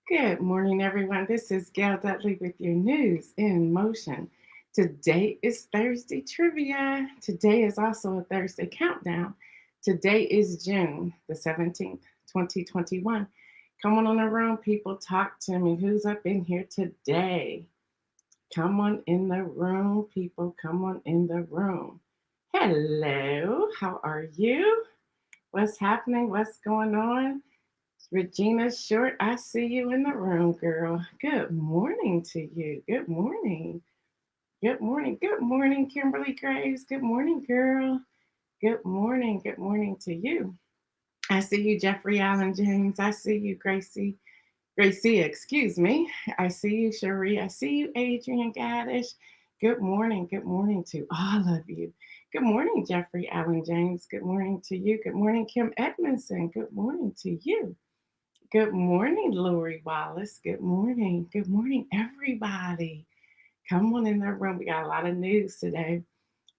Good morning, everyone. This is Gail Dudley with your news in motion. Today is Thursday trivia. Today is also a Thursday countdown. Today is June the 17th, 2021. Come on the room, people. Talk to me. Who's up in here today? Come on in the room, people. Come on in the room. Hello. How are you? What's happening? What's going on? Regina Short, I see you in the room, girl. Good morning to you. Good morning. Good morning. Good morning, Kimberly Graves. Good morning, girl. Good morning. Good morning to you. I see you, Jeffrey Allen James. I see you, Gracie. Gracie, excuse me. I see you, Cherie. I see you, Adrian Gaddish. Good morning. Good morning to all of you. Good morning, Jeffrey Allen James. Good morning to you. Good morning, Kim Edmondson. Good morning to you. Good morning, Lori Wallace. Good morning. Good morning, everybody. Come on in the room. We got a lot of news today.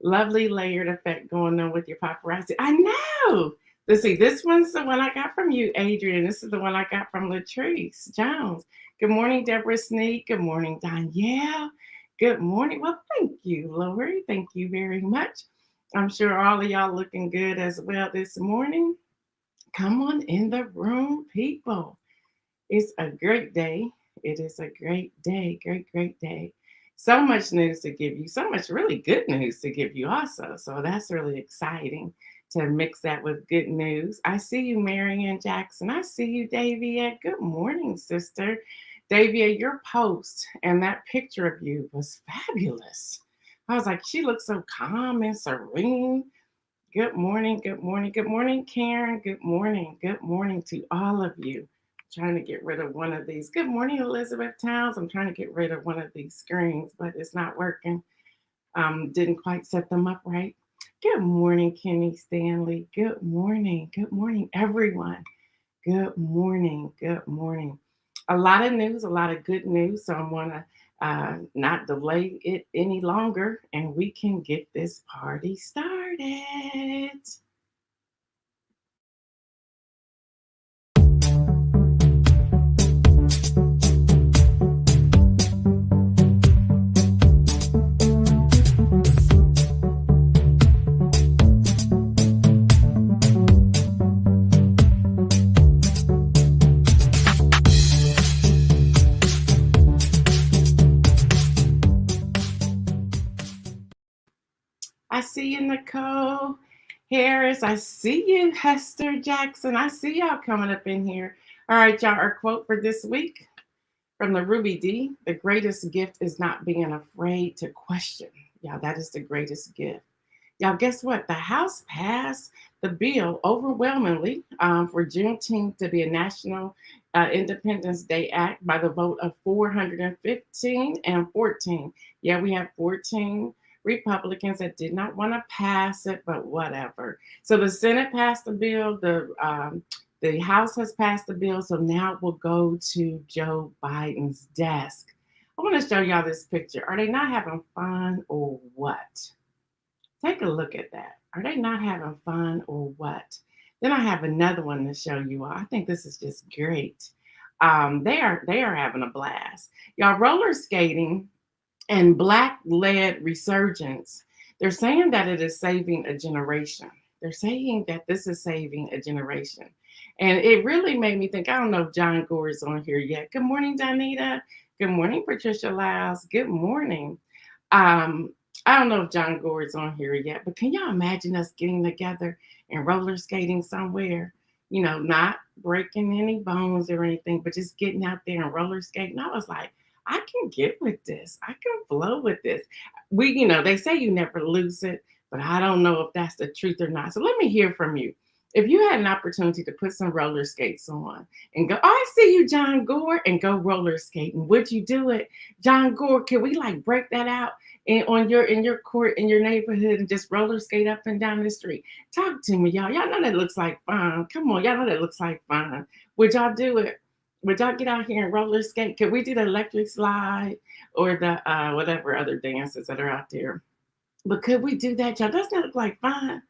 Lovely layered effect going on with your paparazzi. I know. Let's see. This one's the one I got from you, Adrian. This is the one I got from Latrice Jones. Good morning, Deborah Sneak. Good morning, Danielle. Good morning. Well, thank you, Lori. Thank you very much. I'm sure all of y'all looking good as well this morning. Come on in the room, people. It's a great day. It is a great day. Great, great day. So much news to give you, so much really good news to give you, also. So that's really exciting to mix that with good news. I see you, Marianne Jackson. I see you, Davia. Good morning, sister. Davia, your post and that picture of you was fabulous. I was like, she looks so calm and serene. Good morning, good morning, good morning, Karen. Good morning to all of you. Trying to get rid of one of these. Good morning, Elizabeth Towns. I'm trying to get rid of one of these screens, but it's not working. Didn't quite set them up right. Good morning, Kenny Stanley. Good morning, everyone. Good morning, good morning. A lot of news, a lot of good news. So I'm gonna not delay it any longer, and we can get this party started. I see you, Nicole Harris. I see you, Hester Jackson. I see y'all coming up in here. All right, y'all. Our quote for this week from the Ruby D: the greatest gift is not being afraid to question. Yeah, that is the greatest gift. Y'all, guess what? The House passed the bill overwhelmingly for Juneteenth to be a National Independence Day Act by the vote of 415 and 14. Yeah, we have 14 Republicans that did not want to pass it, but whatever. So the Senate passed the bill. The House has passed the bill. So now it will go to Joe Biden's desk. I want to show y'all this picture. Are they not having fun or what? Take a look at that. Are they not having fun or what? Then I have another one to show you all. I think this is just great. They are having a blast. Y'all, roller skating and black led resurgence. They're saying that it is saving a generation. They're saying that this is saving a generation. And it really made me think. I don't know if John Gore is on here yet. Good morning, Donita. Good morning, Patricia Lyles. Good morning. Um, I don't know if John Gore is on here yet, but can y'all imagine us getting together and roller skating somewhere? Not breaking any bones or anything, but just getting out there and roller skating. I was like, I can get with this. I can flow with this. They say you never lose it, but I don't know if that's the truth or not. So let me hear from you. If you had an opportunity to put some roller skates on and go, oh, I see you, John Gore, and go roller skating, would you do it? John Gore, can we like break that out in your court in your neighborhood and just roller skate up and down the street? Talk to me, y'all. Y'all know that looks like fun. Come on, y'all know that looks like fun. Would y'all do it? Would y'all get out here and roller skate? Could we do the electric slide or the whatever other dances that are out there? But could we do that, y'all? Doesn't that look like fun?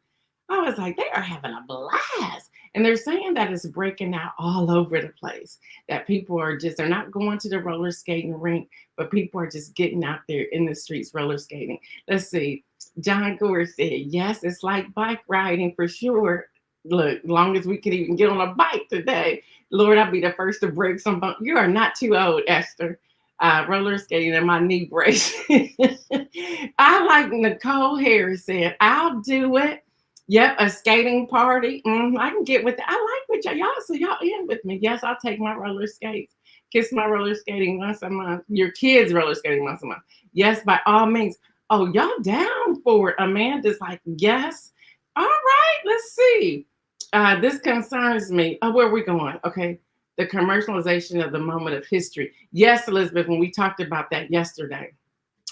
I was like, they are having a blast. And they're saying that it's breaking out all over the place. That people are just, they're not going to the roller skating rink, but people are just getting out there in the streets roller skating. Let's see. John Gore said, yes, it's like bike riding for sure. Look, long as we can even get on a bike today, Lord, I'll be the first to break some bone. You are not too old, Esther. Roller skating and my knee brace. I like Nicole Harris said, I'll do it. Yep, a skating party. I can get with that. I like what y'all, so y'all in with me. Yes, I'll take my roller skates. Kiss my roller skating once a month. Your kids roller skating once a month. Yes, by all means. Oh, y'all down for it. Amanda's like, yes. All right, let's see. This concerns me. Oh, where are we going? Okay. The commercialization of the moment of history. Yes, Elizabeth, when we talked about that yesterday.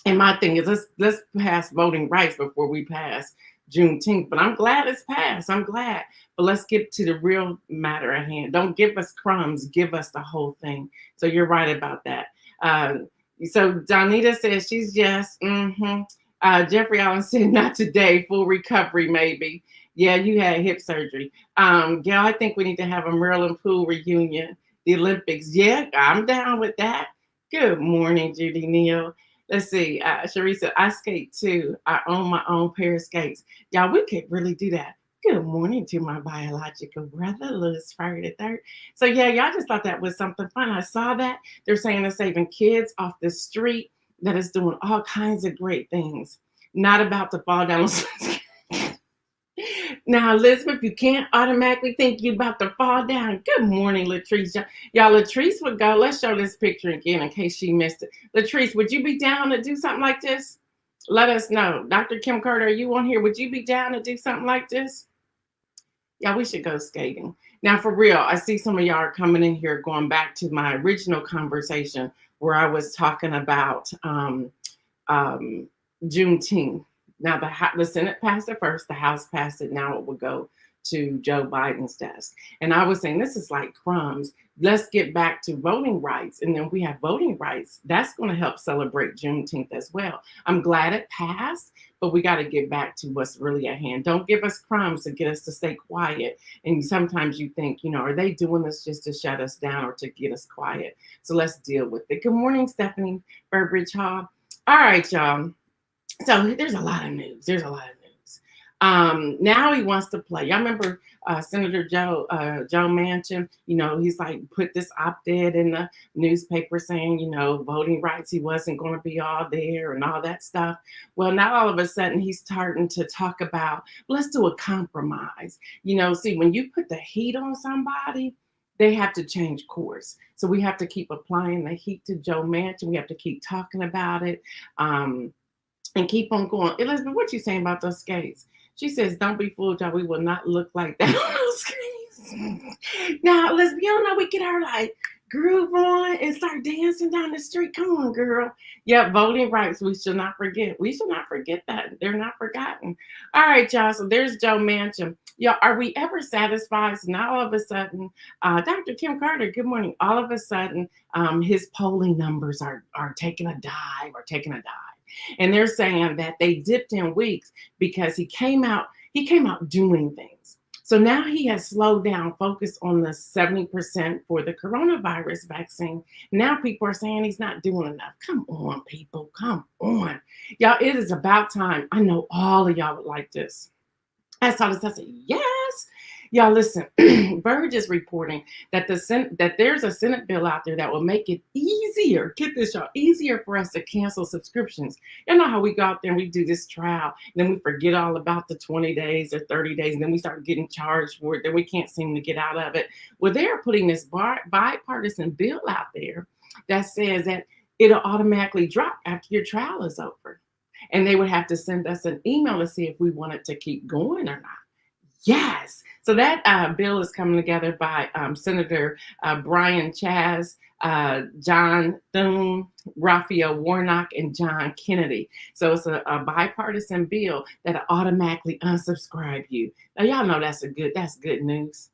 And my thing is, let's pass voting rights before we pass Juneteenth. But I'm glad it's passed. I'm glad. But let's get to the real matter at hand. Don't give us crumbs. Give us the whole thing. So you're right about that. So Donita says she's yes. Jeffrey Allen said not today. Full recovery maybe. Yeah, you had hip surgery. Gail, I think we need to have a Maryland pool reunion. The Olympics. Yeah, I'm down with that. Good morning, Judy Neal. Let's see. Sharisa, I skate too. I own my own pair of skates. Y'all, we could really do that. Good morning to my biological brother, Louis Fire the Third. So yeah, y'all just thought that was something fun. I saw that. They're saying they're saving kids off the street that is doing all kinds of great things. Not about to fall down. Now, Elizabeth, you can't automatically think you're about to fall down. Good morning, Latrice. Y'all, Latrice would go. Let's show this picture again in case she missed it. Latrice, would you be down to do something like this? Let us know. Dr. Kim Carter, are you on here? Would you be down to do something like this? Yeah, we should go skating. Now, for real, I see some of y'all are coming in here going back to my original conversation where I was talking about Juneteenth. Now, the Senate passed it first, the House passed it, now it will go to Joe Biden's desk. And I was saying, this is like crumbs. Let's get back to voting rights. And then we have voting rights. That's going to help celebrate Juneteenth as well. I'm glad it passed, but we got to get back to what's really at hand. Don't give us crumbs to get us to stay quiet. And sometimes you think, are they doing this just to shut us down or to get us quiet? So let's deal with it. Good morning, Stephanie Burbridge Hall. All right, y'all. So there's a lot of news. Now he wants to play. Y'all remember Senator Joe Manchin? He's like put this op-ed in the newspaper saying, voting rights, he wasn't going to be all there and all that stuff. Well, now all of a sudden he's starting to talk about, let's do a compromise. See, when you put the heat on somebody, they have to change course. So we have to keep applying the heat to Joe Manchin. We have to keep talking about it. And keep on going. Elizabeth, what you saying about those skates? She says, don't be fooled, y'all. We will not look like that on those skates. Now, Elizabeth, you don't know we get our like groove on and start dancing down the street. Come on, girl. Yeah, voting rights, we should not forget. We should not forget that. They're not forgotten. All right, y'all. So there's Joe Manchin. Y'all, are we ever satisfied? So now all of a sudden, Dr. Kim Carter, good morning. All of a sudden, his polling numbers are taking a dive. And they're saying that they dipped in weeks because he came out doing things. So now he has slowed down, focused on the 70% for the coronavirus vaccine. Now people are saying he's not doing enough. Come on, people, come on. Y'all, it is about time. I know all of y'all would like this. I saw this, I said, yes. Y'all listen, Verge is reporting that that there's a Senate bill out there that will make it easier, get this y'all, easier for us to cancel subscriptions. You know how we go out there and we do this trial, and then we forget all about the 20 days or 30 days, and then we start getting charged for it, then we can't seem to get out of it. Well, they're putting this bipartisan bill out there that says that it'll automatically drop after your trial is over. And they would have to send us an email to see if we wanted to keep going or not. Yes. So that bill is coming together by Senator Brian Chaz, John Thune, Raphael Warnock, and John Kennedy. So it's a bipartisan bill that automatically unsubscribe you. Now, y'all know that's good news.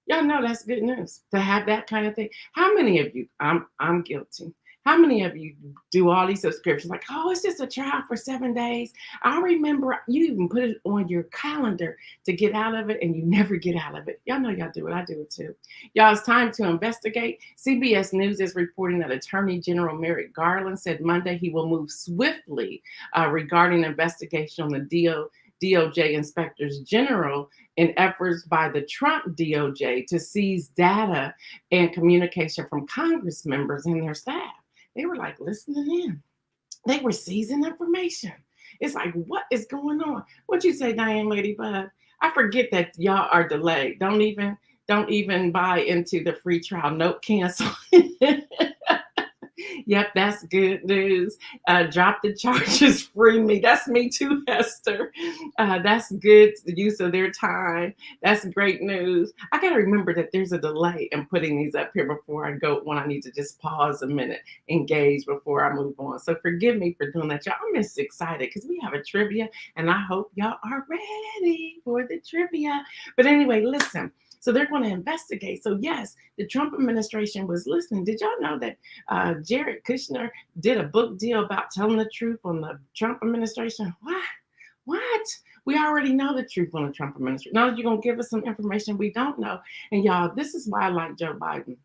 Y'all know that's good news to have that kind of thing. How many of you, I'm guilty. How many of you do all these subscriptions? Like, oh, it's just a trial for 7 days. I remember you even put it on your calendar to get out of it, and you never get out of it. Y'all know y'all do it. I do it too. Y'all, it's time to investigate. CBS News is reporting that Attorney General Merrick Garland said Monday he will move swiftly regarding investigation on the DOJ inspectors general in efforts by the Trump DOJ to seize data and communication from Congress members and their staff. They were like listening in. They were seizing information. It's like, what is going on? What you say, Diane Ladybug? I forget that y'all are delayed. Don't even buy into the free trial. Nope, cancel. Yep, that's good news. Drop the charges, free me. That's me too, Hester. That's good use of their time. That's great news. I got to remember that there's a delay in putting these up here before I go when I need to just pause a minute, engage before I move on. So forgive me for doing that, y'all. I'm just excited because we have a trivia, and I hope y'all are ready for the trivia. But anyway, listen. So they're going to investigate. So yes, the Trump administration was listening. Did y'all know that Jared Kushner did a book deal about telling the truth on the Trump administration? What? What? We already know the truth on the Trump administration. Now you're going to give us some information we don't know. And y'all, this is why I like Joe Biden.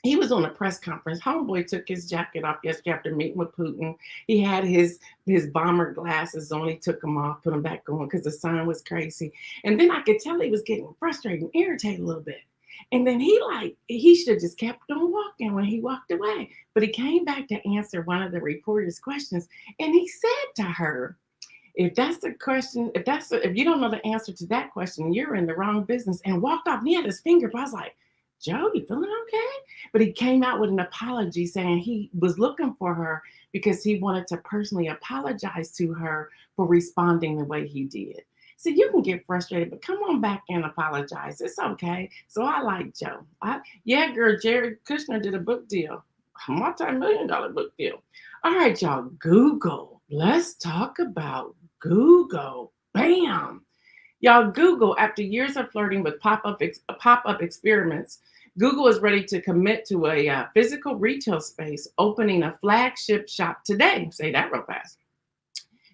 He was on a press conference. Homeboy took his jacket off yesterday after meeting with Putin. He had his bomber glasses on. He took them off, put them back on because the sun was crazy. And then I could tell he was getting frustrated and irritated a little bit. And then he should have just kept on walking when he walked away. But he came back to answer one of the reporter's questions. And he said to her, if that's the question, if you don't know the answer to that question, you're in the wrong business, and walked off. And he had his finger, but I was like, Joe, you feeling okay? But he came out with an apology saying he was looking for her because he wanted to personally apologize to her for responding the way he did. So you can get frustrated, but come on back and apologize. It's okay. So I like Joe. Yeah, girl, Jared Kushner did a book deal, a multi-million-dollar book deal. All right, y'all, Google. Let's talk about Google. Bam. Y'all, Google, after years of flirting with pop-up experiments, Google is ready to commit to a physical retail space, opening a flagship shop today. Say that real fast.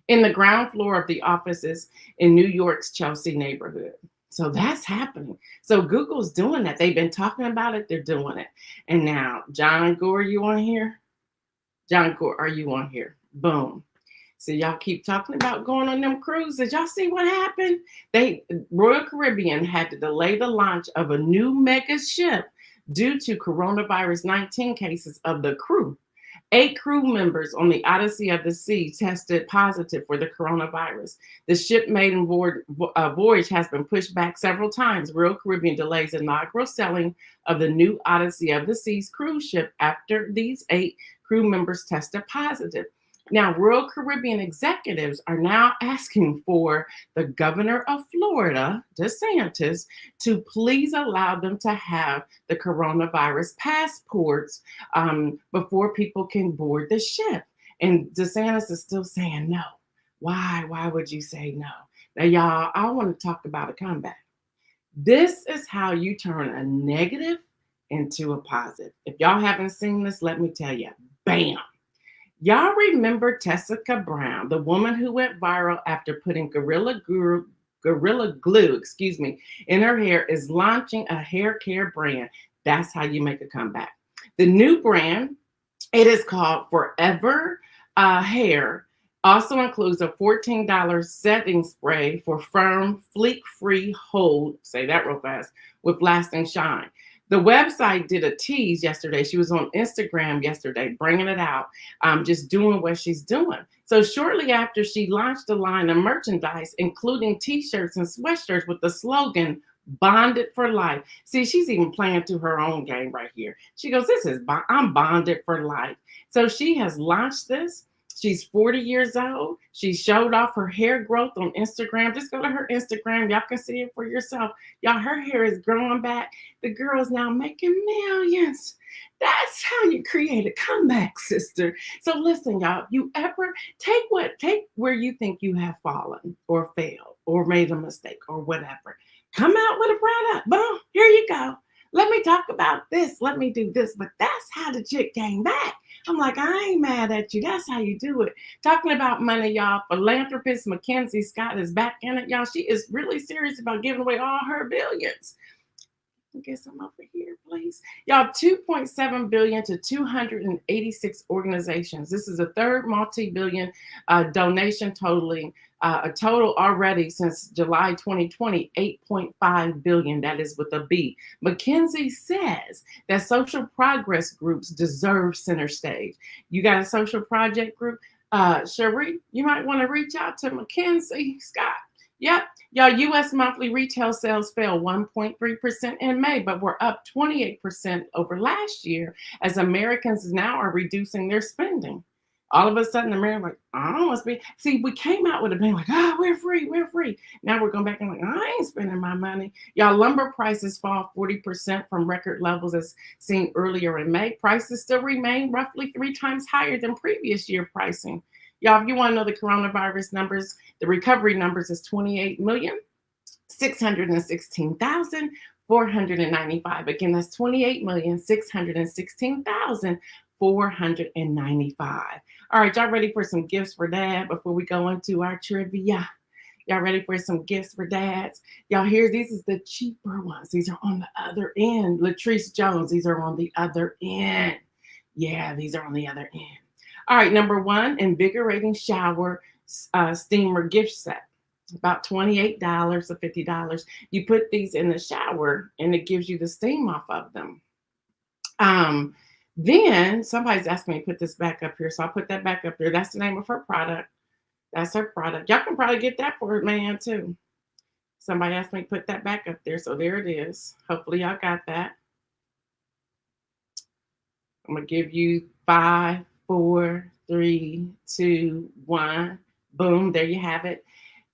In the ground floor of the offices in New York's Chelsea neighborhood. So that's happening. So Google's doing that. They've been talking about it. They're doing it. And now, John and Gore, you on here? John Gore, are you on here? Boom. So y'all keep talking about going on them cruises. Y'all see what happened? Royal Caribbean had to delay the launch of a new mega ship due to coronavirus 19 cases of the crew. 8 crew members on the Odyssey of the Sea tested positive for the coronavirus. The ship maiden voyage has been pushed back several times. Royal Caribbean delays inaugural sailing of the new Odyssey of the Seas cruise ship after these 8 crew members tested positive. Now, Royal Caribbean executives are now asking for the governor of Florida, DeSantis, to please allow them to have the coronavirus passports before people can board the ship. And DeSantis is still saying no. Why? Why would you say no? Now, y'all, I want to talk about a comeback. This is how you turn a negative into a positive. If y'all haven't seen this, let me tell you, bam. Y'all remember Tessica Brown, the woman who went viral after putting Gorilla Glue, in her hair, is launching a hair care brand. That's how you make a comeback. The new brand, it is called Forever Hair, also includes a $14 setting spray for firm, fleek-free hold, say that real fast, with lasting shine. The website did a tease yesterday. She was on Instagram yesterday, bringing it out, just doing what she's doing. So shortly after, she launched a line of merchandise, including T-shirts and sweatshirts with the slogan, "Bonded for life." See, she's even playing to her own game right here. She goes, I'm bonded for life. So she has launched this. She's 40 years old. She showed off her hair growth on Instagram. Just go to her Instagram. Y'all can see it for yourself. Y'all, her hair is growing back. The girl is now making millions. That's how you create a comeback, sister. So listen, y'all, you ever take where you think you have fallen or failed or made a mistake or whatever. Come out with a product. Boom, here you go. Let me talk about this. Let me do this. But that's how the chick came back. I'm like, I ain't mad at you. That's how you do it. Talking about money, y'all. Philanthropist Mackenzie Scott is back in it, y'all. She is really serious about giving away all her billions. Get some over here, please. Y'all, 2.7 billion to 286 organizations. This is the third multi-billion donation totaling a total already since July 2020, 8.5 billion. That is with a B. McKinsey says that social progress groups deserve center stage. You got a social project group? Cherie, you might want to reach out to McKinsey Scott. Yep. Y'all, U.S. monthly retail sales fell 1.3% in May, but we're up 28% over last year as Americans now are reducing their spending. All of a sudden, Americans like, I must be. See, we came out with a bang like, we're free, we're free. Now we're going back and like, I ain't spending my money. Y'all, lumber prices fall 40% from record levels as seen earlier in May. Prices still remain roughly 3 times higher than previous year pricing. Y'all, if you want to know the coronavirus numbers, the recovery numbers is 28,616,495. Again, that's 28,616,495. All right, y'all ready for some gifts for dad before we go into our trivia? Y'all ready for some gifts for dads? Y'all here, these is the cheaper ones. These are on the other end. Latrice Jones, these are on the other end. Yeah, these are on the other end. All right, number 1, invigorating shower steamer gift set. About $28 to $50. You put these in the shower and it gives you the steam off of them. Then somebody's asking me to put this back up here, so I'll put that back up there. That's the name of her product. That's her product. Y'all can probably get that for a man too. Somebody asked me to put that back up there, so there it is. Hopefully y'all got that. I'm gonna give you 5, 4, 3, 2, 1. Boom, there you have it.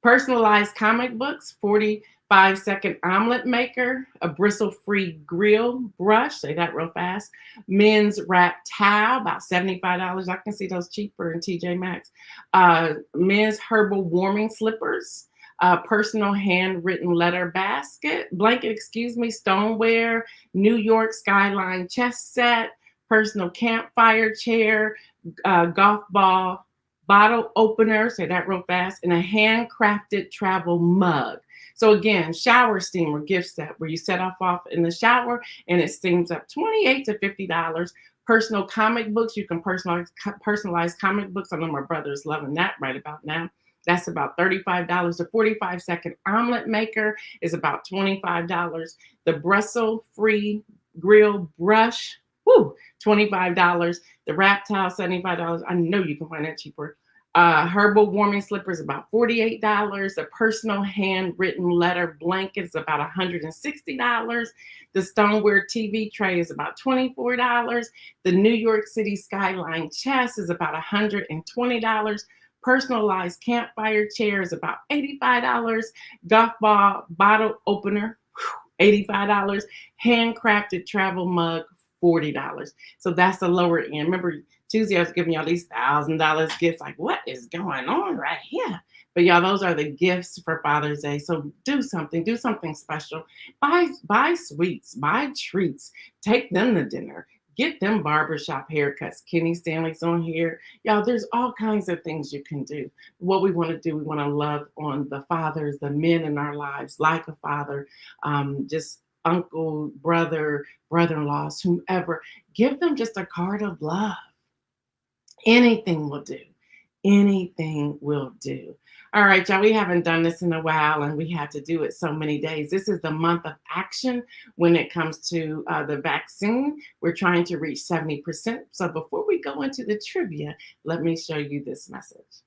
Personalized comic books, 45-second omelet maker, a bristle-free grill brush, say that real fast, men's wrap towel, about $75. I can see those cheaper in TJ Maxx. Men's herbal warming slippers, personal handwritten letter blanket, stoneware, New York skyline chess set, personal campfire chair, golf ball bottle opener, say that real fast, and a handcrafted travel mug. So again, shower steamer gift set where you set off in the shower and it steams up. $28 to $50. Personal comic books, you can personalize comic books. I know my brother is loving that right about now. That's about $35. The 45-second omelet maker is about $25. The bristle-free grill brush, $25. The wrap towel, $75. I know you can find that cheaper. Herbal warming slippers, about $48. The personal handwritten letter blanket is about $160. The stoneware TV tray is about $24. The New York City skyline chest is about $120. Personalized campfire chair is about $85. Golf ball bottle opener, $85. Handcrafted travel mug, $40. So that's the lower end. Remember, Tuesday I was giving y'all these $1,000 gifts. Like, what is going on right here? But y'all, those are the gifts for Father's Day. So do something special. Buy sweets, buy treats, take them to dinner, get them barbershop haircuts. Kenny Stanley's on here. Y'all, there's all kinds of things you can do. What we want to do, we want to love on the fathers, the men in our lives, like a father, just uncle, brother, brother-in-laws, whomever. Give them just a card of love. Anything will do. Anything will do. All right, y'all, we haven't done this in a while and we have to do it so many days. This is the month of action when it comes to the vaccine. We're trying to reach 70%. So before we go into the trivia, let me show you this message.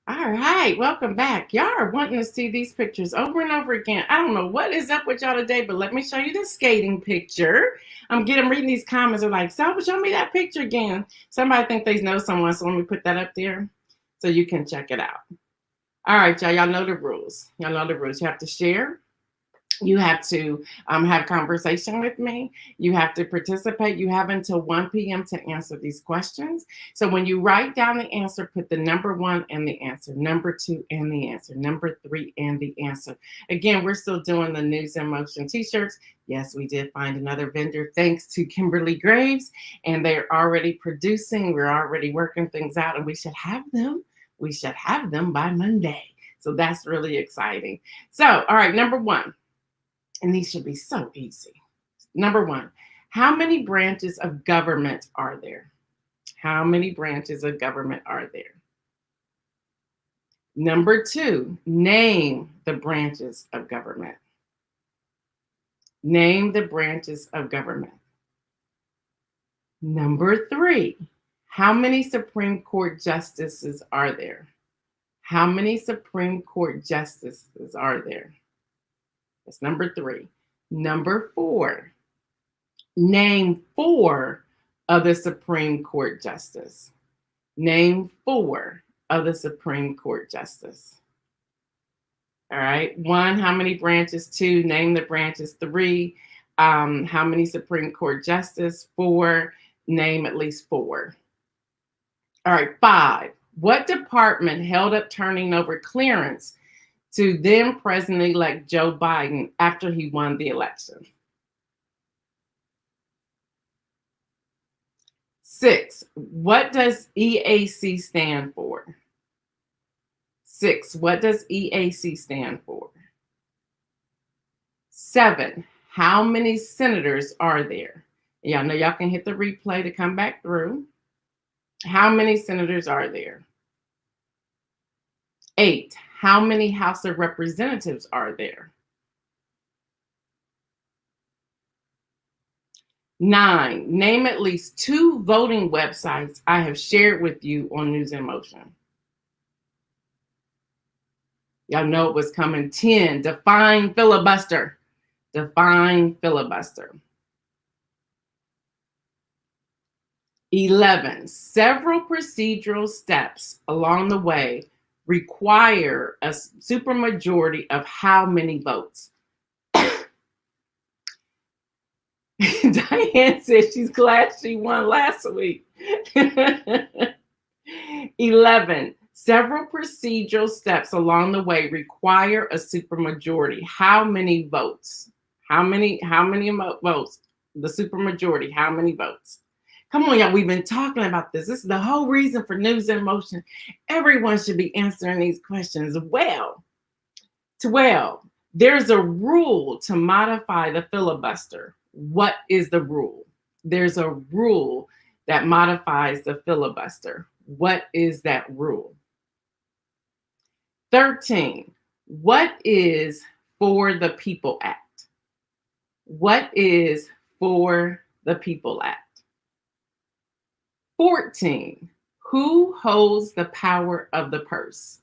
All right, welcome back. Y'all are wanting to see these pictures over and over again. I don't know what is up with y'all today, but let me show you this skating picture. I'm reading these comments. They're like, show me that picture again. Somebody think they know someone, so let me put that up there so you can check it out. All right, y'all know the rules. Y'all know the rules. You have to share. You have to have conversation with me. You have to participate. You have until 1 p.m. to answer these questions. So when you write down the answer, put the number 1 and the answer, number 2 and the answer, number 3 and the answer. Again, we're still doing the News in Motion t-shirts. Yes, we did find another vendor thanks to Kimberly Graves, and they're already producing. We're already working things out, and we should have them. We should have them by Monday. So that's really exciting. So, all right, number 1. And these should be so easy. Number 1, how many branches of government are there? How many branches of government are there? Number 2, name the branches of government. Name the branches of government. Number 3, how many Supreme Court justices are there? How many Supreme Court justices are there? That's number 3. Number 4, name 4 of the Supreme Court justice. Name 4 of the Supreme Court justice. All right. 1, how many branches? 2, name the branches. 3, how many Supreme Court justice? 4, name at least 4. All right. 5, what department held up turning over clearance to then President-elect Joe Biden after he won the election? 6, what does EAC stand for? 6, what does EAC stand for? 7, how many senators are there? Y'all know y'all can hit the replay to come back through. How many senators are there? 8, how many House of Representatives are there? 9, name at least 2 voting websites I have shared with you on News in Motion. Y'all know it was coming. 10, define filibuster. Define filibuster. 11, several procedural steps along the way require a supermajority of how many votes? Diane says she's glad she won last week. 11, several procedural steps along the way require a supermajority. How many votes? How many votes? The supermajority, how many votes? Come on, y'all. We've been talking about this. This is the whole reason for News in Motion. Everyone should be answering these questions. Well, 12, there's a rule to modify the filibuster. What is the rule? There's a rule that modifies the filibuster. What is that rule? 13, what is For the People Act? What is For the People Act? 14, who holds the power of the purse?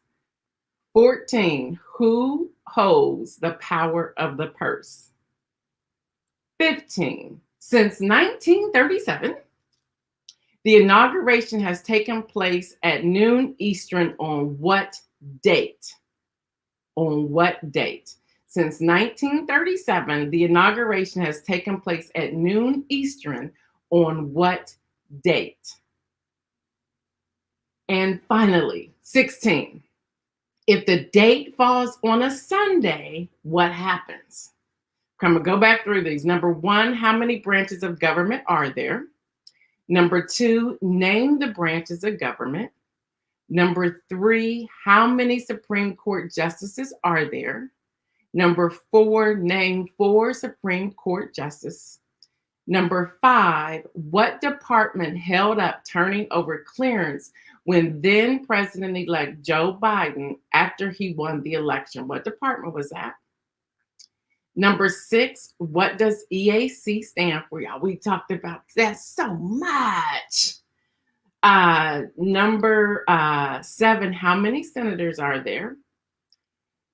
14, who holds the power of the purse? 15, since 1937, the inauguration has taken place at noon Eastern on what date? On what date? Since 1937, the inauguration has taken place at noon Eastern on what date? And finally, 16, if the date falls on a Sunday, what happens? I'm going to go back through these. Number 1, how many branches of government are there? Number 2, name the branches of government. Number 3, how many Supreme Court justices are there? Number 4, name 4 Supreme Court justices. Number 5, what department held up turning over clearance when then President-elect Joe Biden after he won the election? What department was that? Number 6, what does EAC stand for? Y'all, we talked about that so much. Number 7, how many senators are there?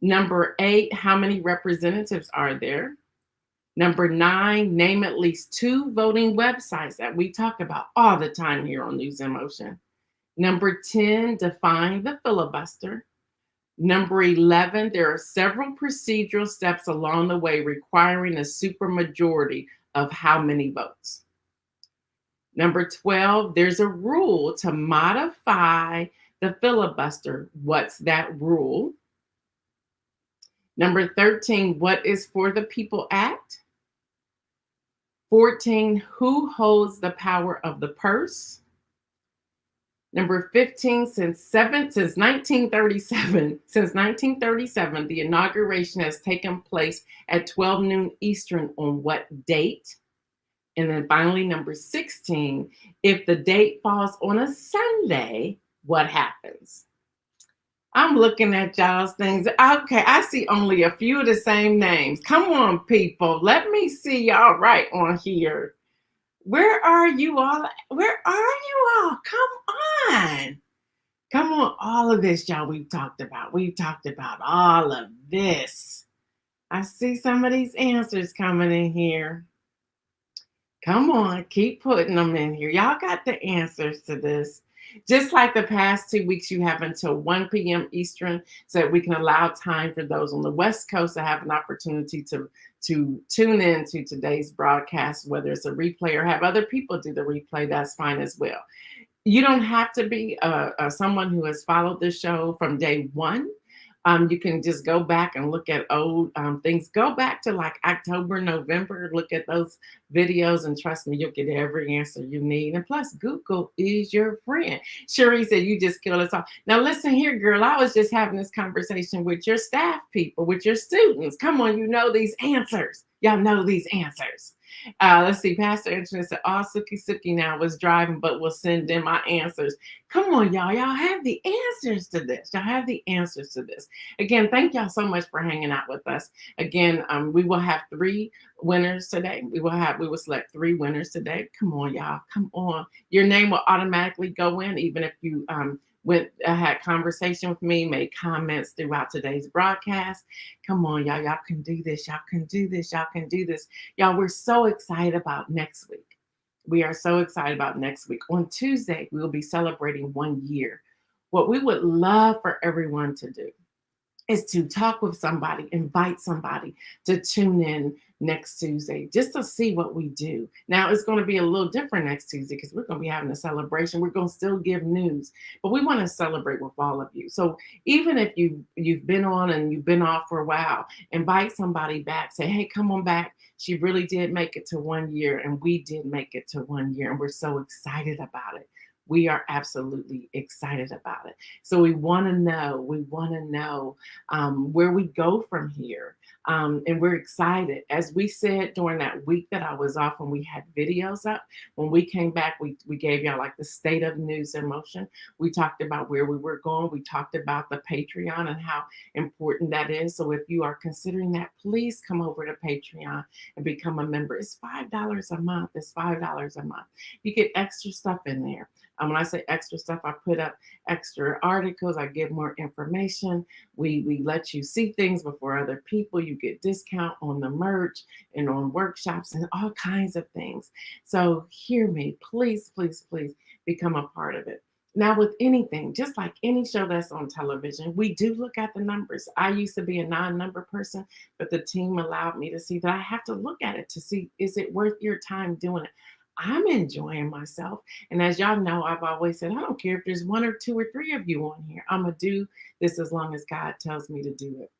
Number 8, how many representatives are there? Number 9, name at least 2 voting websites that we talk about all the time here on News in Motion. Number 10, define the filibuster. Number 11, there are several procedural steps along the way requiring a supermajority of how many votes. Number 12, there's a rule to modify the filibuster. What's that rule? Number 13, what is For the People Act? 14, who holds the power of the purse? Number 15, since 1937, the inauguration has taken place at 12 noon Eastern on what date? And then finally, number 16, if the date falls on a Sunday, what happens? I'm looking at y'all's things. Okay, I see only a few of the same names. Come on, people. Let me see y'all right on here. Where are you all? Where are you all? Come on. Come on. All of this, y'all, we've talked about. We've talked about all of this. I see some of these answers coming in here. Come on, keep putting them in here. Y'all got the answers to this. Just like the past 2 weeks, you have until 1 p.m. Eastern so that we can allow time for those on the West Coast to have an opportunity to tune in to today's broadcast, whether it's a replay or have other people do the replay, that's fine as well. You don't have to be someone who has followed this show from day one. You can just go back and look at old things. Go back to like October, November, look at those videos, and trust me, you'll get every answer you need. And plus, Google is your friend. Cherie said, you just killed us all. Now, listen here, girl. I was just having this conversation with your staff people, with your students. Come on, you know these answers. Y'all know these answers. Let's see. Pastor Anthony said, all Suki now was driving, but will send in my answers. Come on, y'all. Y'all have the answers to this. Y'all have the answers to this. Again, thank y'all so much for hanging out with us. Again, we will have 3 winners today. We will select 3 winners today. Come on, y'all. Come on. Your name will automatically go in, even if you had conversation with me, made comments throughout today's broadcast. Come on, y'all. Y'all can do this. Y'all can do this. Y'all can do this. Y'all, we're so excited about next week. We are so excited about next week. On Tuesday, we will be celebrating 1 year. What we would love for everyone to do is to talk with somebody, invite somebody to tune in next Tuesday just to see what we do. Now, it's going to be a little different next Tuesday because we're going to be having a celebration. We're going to still give news, but we want to celebrate with all of you. So even if you've been on and you've been off for a while, invite somebody back. Say, hey, come on back. She really did make it to 1 year, and we did make it to 1 year, and we're so excited about it. We are absolutely excited about it. So we want to know where we go from here. And we're excited. As we said during that week that I was off, when we had videos up, when we came back, we gave y'all like the state of News in Motion. We talked about where we were going. We talked about the Patreon and how important that is. So if you are considering that, please come over to Patreon and become a member. It's $5 a month. It's $5 a month. You get extra stuff in there. When I say extra stuff, I put up extra articles. I give more information. We let you see things before other people. You get discount on the merch and on workshops and all kinds of things. So hear me, please, please, please become a part of it. Now, with anything, just like any show that's on television, we do look at the numbers. I used to be a non-number person, but the team allowed me to see that I have to look at it to see, is it worth your time doing it? I'm enjoying myself. And as y'all know, I've always said, I don't care if there's 1 or 2 or 3 of you on here. I'm going to do this as long as God tells me to do it.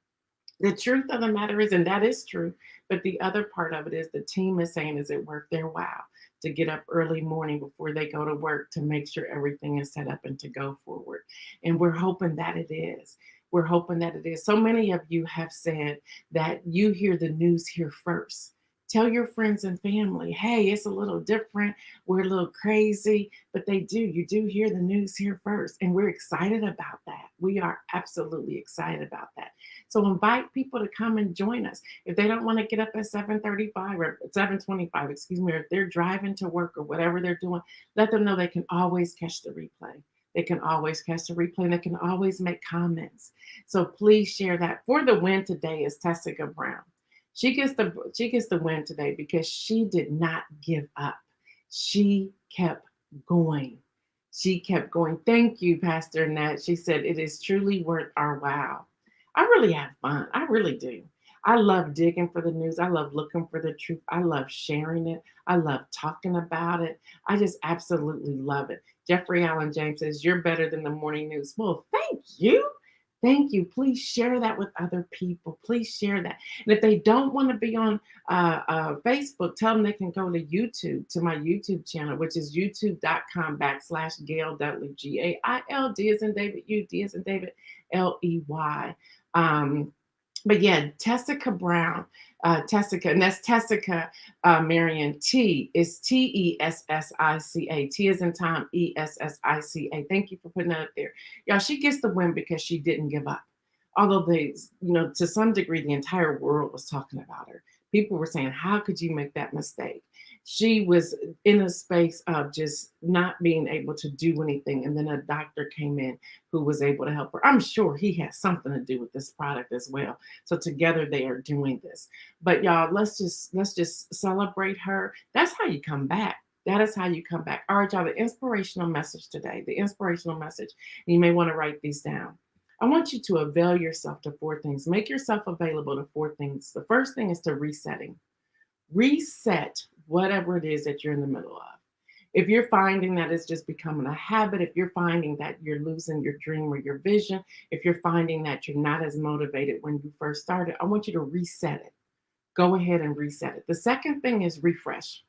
The truth of the matter is, and that is true, but the other part of it is the team is saying, is it worth their while to get up early morning before they go to work to make sure everything is set up and to go forward? And we're hoping that it is. We're hoping that it is. So many of you have said that you hear the news here first. Tell your friends and family, hey, it's a little different. We're a little crazy, but you do hear the news here first. And we're excited about that. We are absolutely excited about that. So invite people to come and join us. If they don't want to get up at 7:35 or 7:25, excuse me, or if they're driving to work or whatever they're doing, let them know they can always catch the replay. They can always catch the replay and they can always make comments. So please share that. For the win today is Tessica Brown. She gets the win today because she did not give up. She kept going. She kept going. Thank you, Pastor Nat. She said it is truly worth our wow. I really have fun. I really do. I love digging for the news. I love looking for the truth. I love sharing it. I love talking about it. I just absolutely love it. Jeffrey Allen James says, "You're better than the morning news." Well, thank you. Thank you. Please share that with other people. Please share that. And if they don't want to be on Facebook, tell them they can go to YouTube, to my YouTube channel, which is youtube.com/Gail Dudley, Gail, D as in David, U, D as in David, Ley. But yeah, Tessica Brown, Tessica, and that's Tessica Marion. T is Tessica. T is in Tom, Essica. Thank you for putting that up there. Y'all, she gets the win because she didn't give up. Although to some degree, the entire world was talking about her. People were saying, how could you make that mistake? She was in a space of just not being able to do anything. And then a doctor came in who was able to help her. I'm sure he has something to do with this product as well. So together they are doing this. But y'all, let's just celebrate her. That's how you come back. That is how you come back. All right, y'all, the inspirational message today, the inspirational message. And you may want to write these down. I want you to avail yourself to four things. Make yourself available to four things. The first thing is to resetting. Reset whatever it is that you're in the middle of. If you're finding that it's just becoming a habit, if you're finding that you're losing your dream or your vision, if you're finding that you're not as motivated when you first started, I want you to reset it. Go ahead and reset it. The second thing is refresh.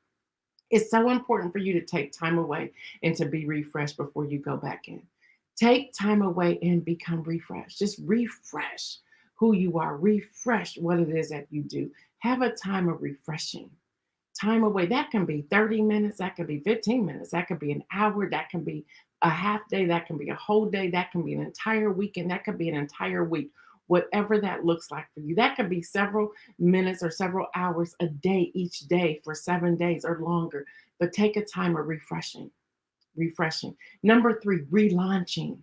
It's so important for you to take time away and to be refreshed before you go back in. Take time away and become refreshed. Just refresh who you are, refresh what it is that you do. Have a time of refreshing. Time away. That can be 30 minutes, that can be 15 minutes, that could be an hour, that can be a half day, that can be a whole day, that can be an entire weekend, that could be an entire week. Whatever that looks like for you. That could be several minutes or several hours a day, each day for 7 days or longer. But take a time of refreshing. Refreshing. Number three, relaunching.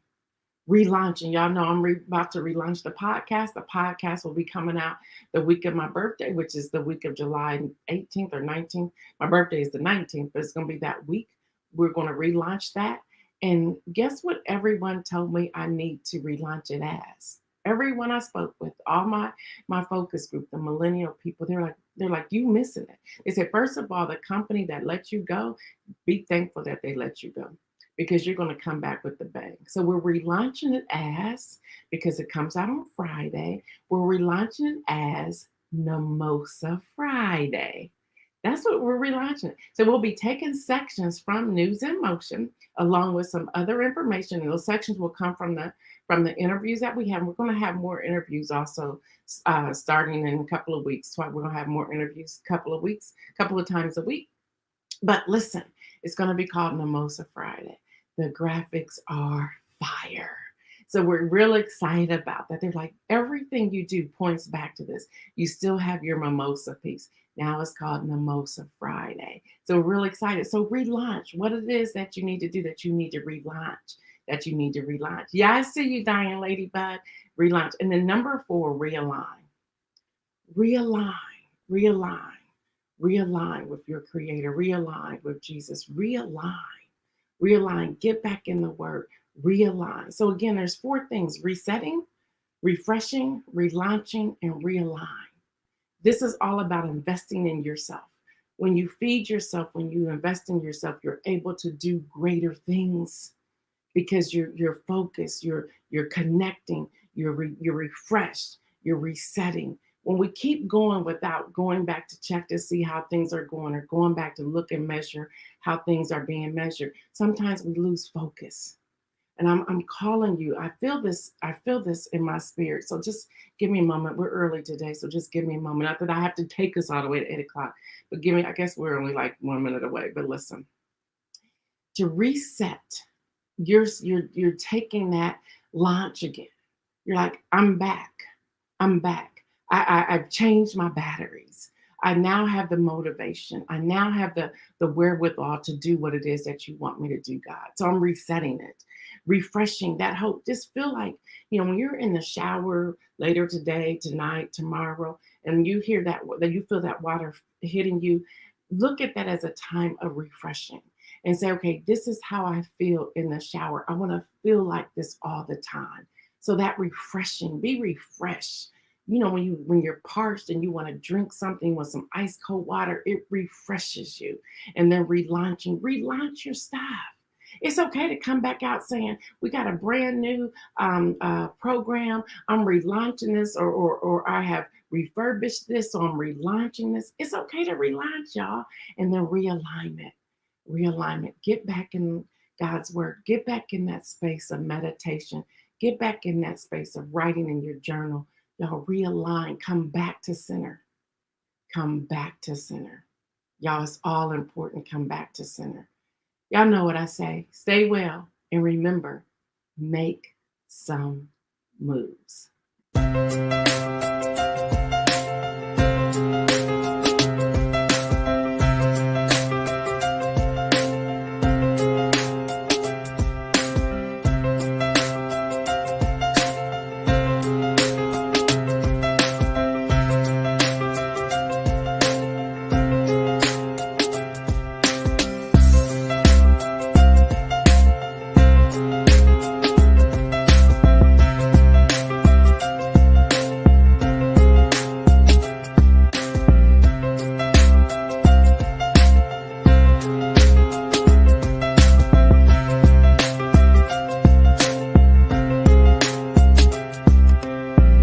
Relaunching. Y'all know I'm about to relaunch the podcast. The podcast will be coming out the week of my birthday, which is the week of July 18th or 19th. My birthday is the 19th, but it's going to be that week. We're going to relaunch that. And guess what everyone told me I need to relaunch it as? Everyone I spoke with, all my focus group, the millennial people, they're like, you missing it. They said, first of all, the company that let you go, be thankful that they let you go because you're going to come back with the bang. So we're relaunching it as, because it comes out on Friday, we're relaunching it as Mimosa Friday. That's what we're relaunching. So we'll be taking sections from News in Motion along with some other information. And those sections will come from the interviews that we have. We're going to have more interviews also starting in a couple of weeks. So we're going to have more interviews couple of times a week. But listen, it's going to be called Mimosa Friday. The graphics are fire. So we're real excited about that. They're like, everything you do points back to this. You still have your mimosa piece. Now it's called Mimosa Friday. So we're real excited. So relaunch what it is that you need to do, that you need to relaunch, that you need to relaunch. Yeah, I see you, Diane Ladybug. Relaunch. And then number 4, realign. Realign, realign, realign with your creator, realign with Jesus, realign, get back in the word, realign. So again, there's 4 things: resetting, refreshing, relaunching, and realign. This is all about investing in yourself. When you feed yourself, when you invest in yourself, you're able to do greater things because you're focused, you're connecting, you're refreshed, you're resetting. When we keep going without going back to check to see how things are going, or going back to look and measure how things are being measured, sometimes we lose focus. And I'm calling you. I feel this in my spirit. So just give me a moment. We're early today, so just give me a moment. Not that I have to take us all the way to 8 o'clock, but I guess we're only like 1 minute away. But listen, to reset, you're taking that launch again. You're like, I'm back. I'm back. I've changed my batteries. I now have the motivation. I now have the wherewithal to do what it is that you want me to do, God. So I'm resetting it, refreshing that hope. Just feel like, when you're in the shower later today, tonight, tomorrow, and you hear that you feel that water hitting you, look at that as a time of refreshing and say, okay, this is how I feel in the shower. I want to feel like this all the time. So that refreshing, be refreshed. When you're parched and you want to drink something with some ice cold water, it refreshes you. And then relaunch your stuff. It's okay to come back out saying, we got a brand new program. I'm relaunching this, or I have refurbished this, so I'm relaunching this. It's okay to relaunch, y'all. And then realignment. Get back in God's word. Get back in that space of meditation. Get back in that space of writing in your journal. Y'all realign. Come back to center. Come back to center. Y'all, it's all important. Come back to center. Y'all know what I say. Stay well and remember, make some moves.